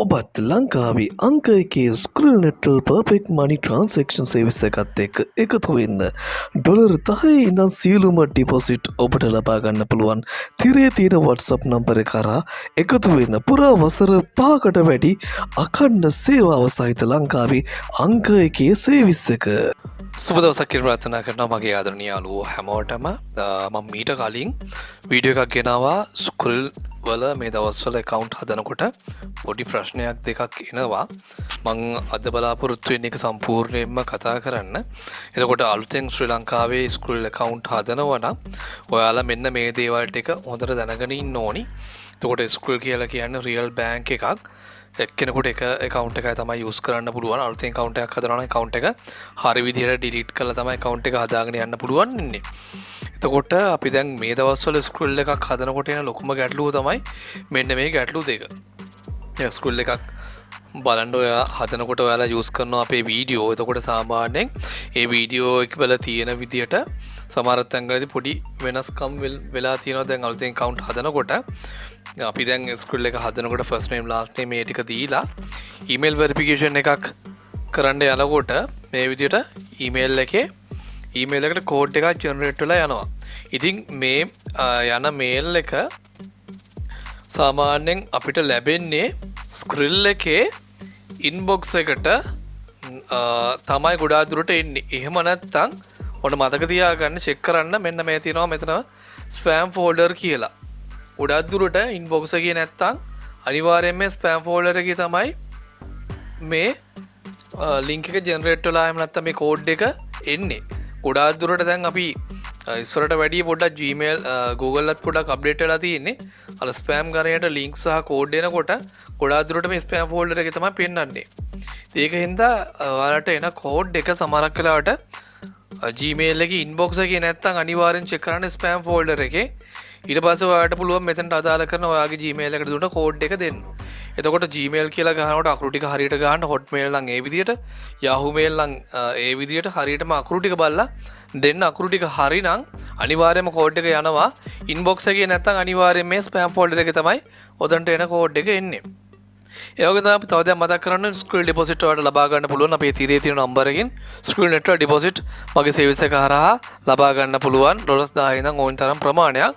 ඔබත් ලංකාවේ අංක එකේ ස්ක්‍රීන් නෙට්වර් පර්ෆෙක්ට් මනි ට්‍රාන්සැක්ෂන් සර්විස් එකත් එක්ක එකතු වෙන්න. ඩොලර් 10 ඉඳන් සියලුම ඩිපොසිට් ඔබට ලබා ගන්න පුළුවන්. තිරේ තියෙන WhatsApp නම්බර එක කරා එකතු වෙන්න. පුරා වසර 5කට වැඩි අඛණ්ඩ සේවාව සහිත ලංකාවේ අංක එකේ සර්විස් එක. සුබ දවසක් කියලා ප්‍රාර්ථනා කරනවා මගේ ආදරණීය යාළුවෝ හැමෝටම. මම මීට කලින් වීඩියෝ එකක් ගෙනාවා ස්ක්‍රිල් වල මේ දවස්වල account හදනකොට පොඩි ප්‍රශ්නයක් දෙකක් එනවා. මං අද බලාපොරොත්තු වෙන එක සම්පූර්ණයෙන්ම කතා කරන්න. එතකොට අලුතෙන් ශ්‍රී ලංකාවේ ස්ක්‍රිල් account හදනවා නම් ඔයාලා මෙන්න මේ දේවල් ටික හොඳට දැනගෙන ඉන්න ඕනි. එතකොට ස්ක්‍රිල් කියලා කියන්නේ රියල් බැංක් එකක්. එක්කෙනෙකුට එක account එකයි තමයි use කරන්න පුළුවන්. අලුතෙන් account එකක් හදනවා නම් account එක හරි විදිහට delete කරලා තමයි account එක හදාගෙන යන්න පුළුවන් ඉන්නේ. එතකොට අපි දැන් මේ දවස්වල ස්ක්‍රිල් එකක් හදනකොට එන ලොකුම ගැටලුව තමයි මෙන්න මේ ගැටලුව දෙක. ස්ක්‍රිල් එකක් බලන්න ඔයා හදනකොට ඔයාලා use කරන අපේ වීඩියෝ. එතකොට සාමාන්‍යයෙන් ඒ වීඩියෝ එක වල තියෙන විදිහට සමහර තැන්වලදී පොඩි වෙනස්කම් වෙලා තියෙනවා. දැන් අලුතෙන් account හදනකොට අපි දැන් ස්ක්‍රිල් එක හදනකොට first name last name මේ ටික දීලා email verification එකක් කරන්න යනකොට මේ විදිහට email එකට code එකක් generate වෙලා යනවා. ඉතින් මේ යන mail එක සාමාන්‍යයෙන් අපිට ලැබෙන්නේ ස්ක්‍රිල් එකේ inbox එකට තමයි ගොඩාක් දුරට එන්නේ. එහෙම නැත්නම් ඔන්න මතක තියාගන්න check කරන්න මෙන්න මේ තියෙනවා මෙතන spam folder කියලා. ගොඩාක් දුරට inbox එකේ නැත්තම් අනිවාර්යයෙන්ම spam folder එකේ තමයි මේ link එක generate වෙලා එහෙම නැත්තම් මේ code එක එන්නේ. ගොඩාක් දුරට දැන් අපි ඉස්සරට වැඩිය පොඩ්ඩක් Gmail Google එකත් පොඩ්ඩක් අප්ඩේට් වෙලා තියෙන්නේ. අර spam ගණයට link සහ code එනකොට ගොඩාක් දුරට මේ spam folder එකේ තමයි පෙන්නන්නේ. ඒක හින්දා ඔයාලට එන code එක සමහරක් වෙලාවට Gmail එකේ inbox එකේ නැත්තම් අනිවාර්යෙන් check කරන්න spam folder එකේ. ඊට පස්සේ ඔයාලට පුළුවන් මෙතනට අදාළ කරන ඔයාගේ Gmail එකට දුන්න code එක දෙන්න. එතකොට Gmail කියලා ගහනකොට අකුරු ටික හරියට ගහන්න, Hotmail නම් ඒ විදියට, Yahoo Mail නම් ඒ විදියට හරියටම අකුරු ටික බලලා දෙන්න. අකුරු ටික හරි නම් අනිවාර්යයෙන්ම code එක යනවා. inbox එකේ නැත්තම් අනිවාර්යයෙන් මේ spam folder එකේ තමයි ඔතනට එන code එක එන්නේ. ඒ වගේ තමයි තව දැන් මතක් කරන්න ස්ක්‍රිල් ඩිපොසිට් වලට ලබා ගන්න පුළුවන් අපේ තිරේ තියෙන නම්බර එකෙන් ස්ක්‍රිල් නෙට්වර්ක් ඩිපොසිට් මගේ සර්විස් එක හරහා ලබා ගන්න පුළුවන් $10,000 ඉඳන් ඕන තරම් ප්‍රමාණයක්.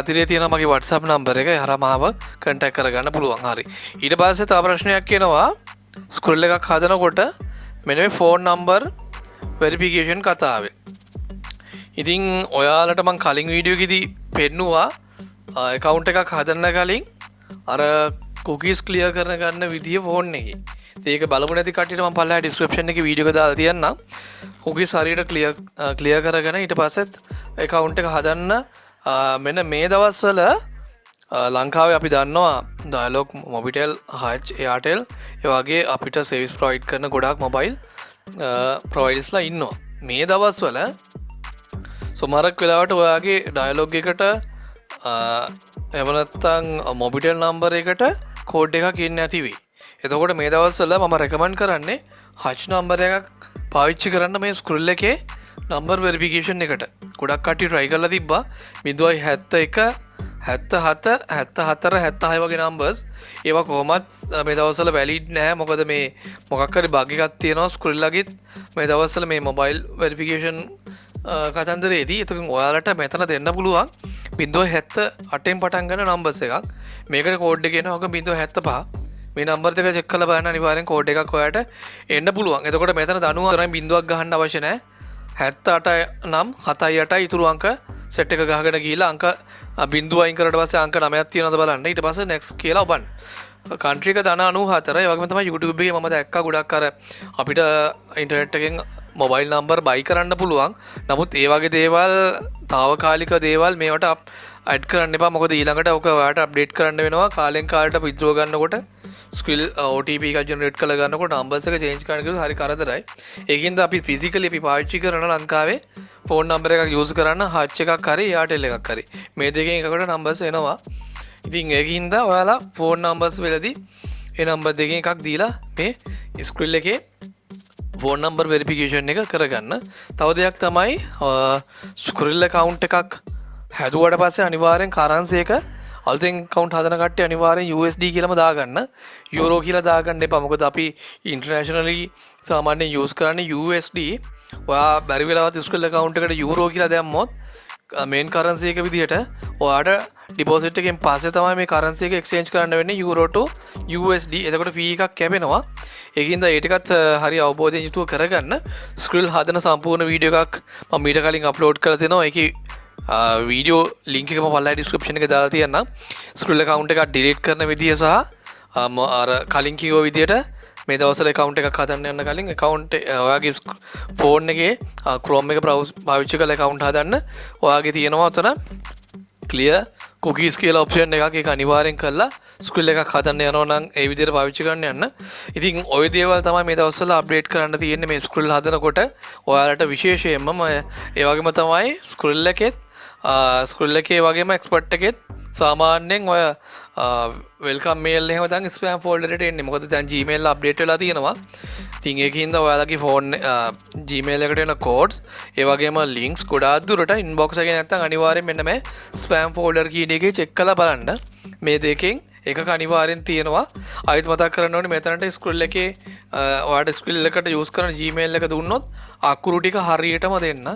තිරේ තියෙන මගේ WhatsApp නම්බර එක හරහා මාව කන්ටැක්ට් කරගන්න පුළුවන්. හරි. ඊට පස්සේ තව ප්‍රශ්නයක් එනවා ස්ක්‍රිල් එකක් හදනකොට මෙන්න මේ ෆෝන් නම්බර් වෙරිෆිකේෂන් කතාවේ. ඉතින් ඔයාලට මම කලින් වීඩියෝ එකේදී පෙන්නුවා account එකක් හදන්න කලින් අර cookies clear කරන ගන්න විදිය ෆෝන් එකේ. ඒක බලමු නැති කට්ටියට මම පල්ලෙහා description එකේ වීඩියෝ එක දාලා තියන්නම්. cookies හරියට clear කරගෙන ඊට පස්සෙත් account එක හදන්න මෙන්න මේ දවස්වල ලංකාවේ අපි දන්නවා Dialog, Mobitel, Hutch, Airtel ඒ වගේ අපිට service provide කරන ගොඩාක් mobile providersලා ඉන්නවා. මේ දවස්වල සමහරක් වෙලාවට ඔයාගේ Dialog එකට එහෙම නැත්නම් Mobitel number එකට කෝඩ් එකක් ඉන්නේ නැති වෙයි. එතකොට මේ දවස්වල මම රෙකමන්ඩ් කරන්නේ Hutch number එකක් පාවිච්චි කරන්න මේ ස්ක්‍රිල් එකේ number verification එකට. ගොඩක් කට්ටිය try කරලා තිබ්බා 071 77 74 76 වගේ numbers. ඒවා කොහොමත් මේ දවස්වල valid නැහැ. මොකද මේ මොකක් හරි bug එකක් තියෙනවා ස්ක්‍රිල් ලගෙත් මේ දවස්වල මේ mobile verification කතන්දරේදී. එතකොට ඔයාලට මෙතන දෙන්න පුළුවන් 078න් පටන් ගන්න numbers එකක්. මේකට කෝඩ් එක එනවා 075. මේ නම්බර් දෙක චෙක් කරලා බලන්න අනිවාර්යෙන් කෝඩ් එකක් ඔයාලට එන්න පුළුවන්. එතකොට මෙතන දනුව තරම් බිඳුවක් ගහන්න අවශ්‍ය නැහැ. 78 නම් 78 ඉතුරු අංක සෙට් එක ගහගෙන ගිහිල්ලා අංක බිඳුව අයින් කරලා පස්සේ අංක 9ක් තියෙනවද බලන්න. ඊට පස්සේ next කියලා ඔබන්න. country එක දන 94. ඒ වගේම තමයි YouTube එකේ මම දැක්කා ගොඩක් අර අපිට ඉන්ටර්නෙට් එකෙන් මොබයිල් නම්බර් බයි කරන්න පුළුවන්. නමුත් ඒ වගේ දේවල් తాවකාලික දේවල් මේවට ඇඩ් කරන්න එපා. මොකද ඊළඟට ඔක ඔයාලට අප්ඩේට් කරන්න වෙනවා. කාලෙන් කාලට withdraw ගන්නකොට ස්කිල් OTP එක ජෙනරේට් කරලා ගන්නකොට නම්බර්ස් එක චේන්ජ් කරන්න කිව්වොත් හරි කරදරයි. ඒකින්ද අපි ෆිසිකලි අපි පාවිච්චි කරන ලංකාවේ ෆෝන් නම්බර් එකක් යූස් කරන්න Hutch එකක් හරි Airtel එකක් හරි. මේ දෙකෙන් එකකට නම්බර්ස් එනවා. ඉතින් ඒකින්ද ඔයාලා ෆෝන් නම්බර්ස් වලදී ඒ නම්බර් දෙකෙන් එකක් දීලා මේ ස්ක්‍රිල් එකේ ෆෝන් නම්බර් වෙරිෆිකේෂන් එක කරගන්න. තව දෙයක් තමයි ස්ක්‍රිල් account එකක් හැදුවට පස්සේ අනිවාර්යෙන් කරන්සි එක අලුතෙන් account හදන කට්ටිය අනිවාර්යෙන් USD කියලාම දාගන්න. යුරෝ කියලා දාගන්න එපා. මොකද අපි internationally සාමාන්‍යයෙන් use කරන්නේ USD. ඔයා බැරි වෙලාවත් Skrill account එකට යුරෝ කියලා දැම්මොත් මේන් කරන්සි එක විදිහට ඔයාට ඩිපොසිට් එකෙන් පස්සේ තමයි මේ කරන්සි එක එක්ස්චේන්ජ් කරන්න වෙන්නේ යුරෝ to USD. එතකොට ෆී එකක් කැපෙනවා. ඒකින්ද ඒ ටිකත් හරි අවබෝධයෙන් යුතුව කරගන්න. Skrill හදන සම්පූර්ණ වීඩියෝ එකක් මම මීට කලින් අප්ලෝඩ් කරලා තිනවා. ඒකේ වීඩියෝ ලින්ක් එක මම පල්ලෙහා ඩිස්ක්‍රිප්ෂන් එකේ දාලා තියන්නම්. Skrill account එකක් ඩිලීට් කරන විදිය සහ අර කලින් කිව්ව විදියට මේ දවස්වල account එකක් හදන්න යන කලින් account ඔයාගේ ෆෝන් එකේ Chrome එක browse පාවිච්චි කරලා account හදන්න. ඔයාගේ තියෙනවා උතන clear cookies කියලා option එකක්. ඒක අනිවාර්යෙන් කරලා Skrill එකක් හදන්න යනවා නම් ඒ විදිහට පාවිච්චි කරන්න යන්න. ඉතින් ওই දේවල් තමයි මේ දවස්වල අප්ඩේට් කරන්න තියෙන්නේ මේ Skrill හදනකොට. ඔයාලට විශේෂයෙන්ම ඒ වගේම තමයි Skrill එකේ වගේම expert එකෙත් සාමාන්‍යයෙන් ඔය වෙල්කම් මේල් එහෙම දැන් ස්පෑම් ෆෝල්ඩර් එකට එන්නේ. මොකද දැන් Gmail අප්ඩේට් වෙලා තියෙනවා. ඉතින් ඒකින්ද ඔයාලගේ ෆෝන් Gmail එකට එන codes ඒ වගේම links ගොඩාක් දුරට inbox එකේ නැත්තම් අනිවාර්යෙන් මෙන්න මේ ස්පෑම් ෆෝල්ඩර් කීන එකේ check කරලා බලන්න. මේ දෙකෙන් එකක අනිවාර්යෙන් තියෙනවා. ආයෙත් මතක් කරන්න ඕනේ මෙතනට Skrill එකේ ඔයාලට Skrill එකට use කරන Gmail එක දුන්නොත් අකුරු ටික හරියටම දෙන්න.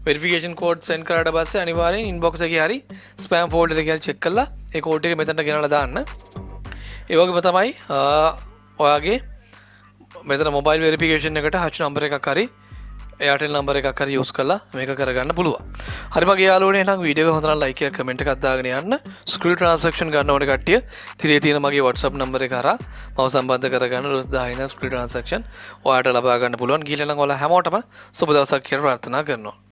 වෙරිෆිකේෂන් කෝඩ් සෙන්ඩ් කරාට පස්සේ අනිවාර්යෙන් ඉන්බොක්ස් එකේ හරි ස්පෑම් ෆෝල්ඩර් එකේ හරි චෙක් කරලා ඒ කෝඩ් එක මෙතනට ගෙනලා දාන්න. ඒ වගේම තමයි ඔයාගේ මෙතන මොබයිල් වෙරිෆිකේෂන් එකට හච් නම්බර් එකක් හරි එයාටෙල් නම්බර් එකක් හරි යූස් කරලා මේක කරගන්න පුළුවන්. හරි මගේ යාළුවනේ එහෙනම් වීඩියෝ එක හොඳ නම් ලයික් එකක් කමෙන්ට් එකක් දාගෙන යන්න. Skrill transaction ගන්න ඕනේ කට්ටිය තිරේ තියෙන මගේ WhatsApp නම්බර් එක හරහා මම සම්බන්ධ කරගන්න රොස් 10 ඉඳන් Skrill transaction ඔයාලට ලබා ගන්න පුළුවන්. ගිහලා නම් ඔයාලා හැමෝටම සුබ දවසක් කියලා ප්‍රාර්ථනා කරනවා.